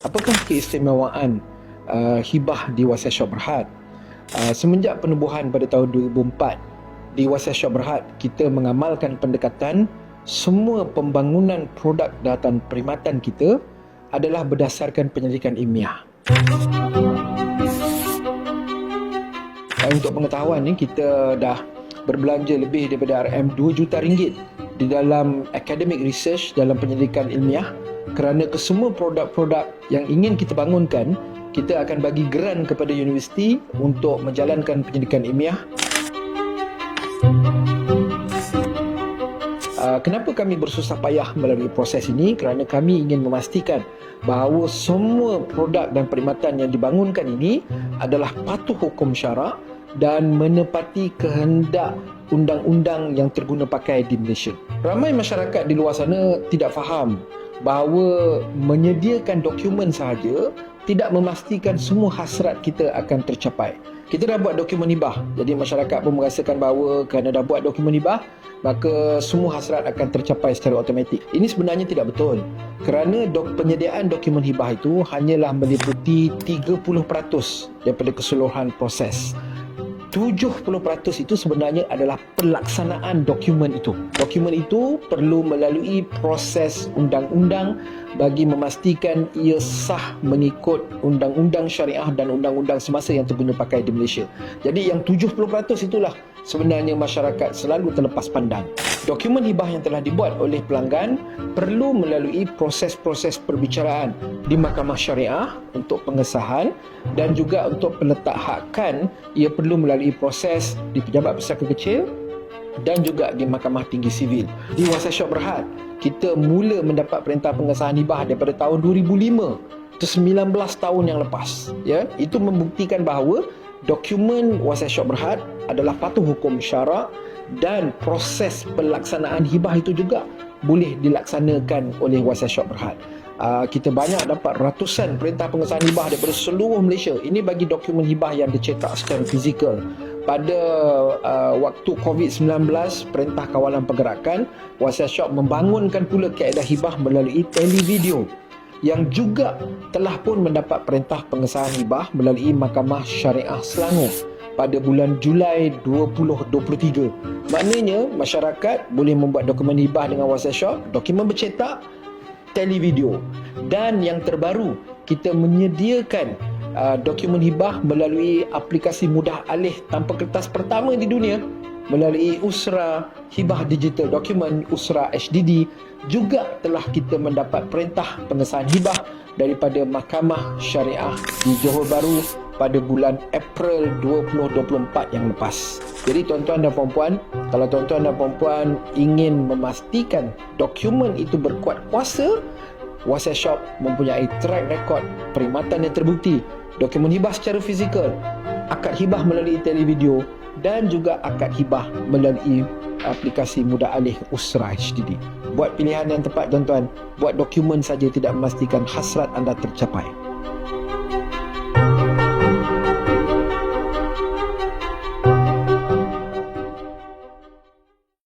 Apakah keistimewaan hibah di Wasiat Shop Berhad? Semenjak penubuhan pada tahun 2004, di Wasiat Shop Berhad kita mengamalkan pendekatan semua pembangunan produk datan perkhidmatan kita adalah berdasarkan penyelidikan ilmiah. Untuk pengetahuan ni, kita dah berbelanja lebih daripada RM2 juta di dalam academic research, dalam penyelidikan ilmiah, kerana kesemua produk-produk yang ingin kita bangunkan, kita akan bagi geran kepada universiti untuk menjalankan penyelidikan ilmiah. Kenapa kami bersusah payah melalui proses ini? Kerana kami ingin memastikan bahawa semua produk dan perkhidmatan yang dibangunkan ini adalah patuh hukum syarak dan menepati kehendak undang-undang yang terguna pakai di Malaysia. Ramai masyarakat di luar sana tidak faham bahawa menyediakan dokumen sahaja tidak memastikan semua hasrat kita akan tercapai. Kita dah buat dokumen hibah, jadi masyarakat pun merasakan bahawa kerana dah buat dokumen hibah, maka semua hasrat akan tercapai secara automatik. Ini sebenarnya tidak betul, kerana penyediaan dokumen hibah itu hanyalah meliputi 30% daripada keseluruhan proses. 70% itu sebenarnya adalah pelaksanaan dokumen itu. Dokumen itu perlu melalui proses undang-undang bagi memastikan ia sah mengikut undang-undang syariah dan undang-undang semasa yang terguna pakai di Malaysia. Jadi yang 70% itulah sebenarnya masyarakat selalu terlepas pandang. Dokumen hibah yang telah dibuat oleh pelanggan perlu melalui proses-proses perbicaraan di Mahkamah Syariah untuk pengesahan, dan juga untuk peletakhakan ia perlu melalui proses di Pejabat Pesaka Kecil dan juga di Mahkamah Tinggi Sivil. Di Wasiat Shop Berhad, kita mula mendapat perintah pengesahan hibah daripada tahun 2005. Itu 19 tahun yang lepas. Ya, itu membuktikan bahawa dokumen Wasiat Shop Berhad adalah patuh hukum syarak, dan proses pelaksanaan hibah itu juga boleh dilaksanakan oleh Wasiat Shop Berhad. Kita banyak dapat ratusan perintah pengesahan hibah daripada seluruh Malaysia. Ini bagi dokumen hibah yang dicetak secara fizikal. Pada waktu COVID-19, Perintah Kawalan Pergerakan, Wasiat Shop membangunkan pula kaedah hibah melalui televideo, yang juga telah pun mendapat perintah pengesahan hibah melalui Mahkamah Syariah Selangor pada bulan Julai 2023. Maknanya masyarakat boleh membuat dokumen hibah dengan Wasiat Shop, dokumen bercetak, televideo. Dan yang terbaru, kita menyediakan dokumen hibah melalui aplikasi mudah alih tanpa kertas pertama di dunia, melalui Usra Hibah Digital Dokumen, Usra HDD. Juga telah kita mendapat perintah pengesahan hibah daripada Mahkamah Syariah di Johor Bahru pada bulan April 2024 yang lepas. Jadi tuan-tuan dan puan-puan, kalau tuan-tuan dan puan-puan ingin memastikan dokumen itu berkuat kuasa, Wasiat Shop mempunyai track record perkhidmatan yang terbukti, dokumen hibah secara fizikal, akad hibah melalui televideo, dan juga akad hibah melalui aplikasi mudah alih Usra HDD. Buat pilihan yang tepat tuan-tuan, buat dokumen saja tidak memastikan hasrat anda tercapai.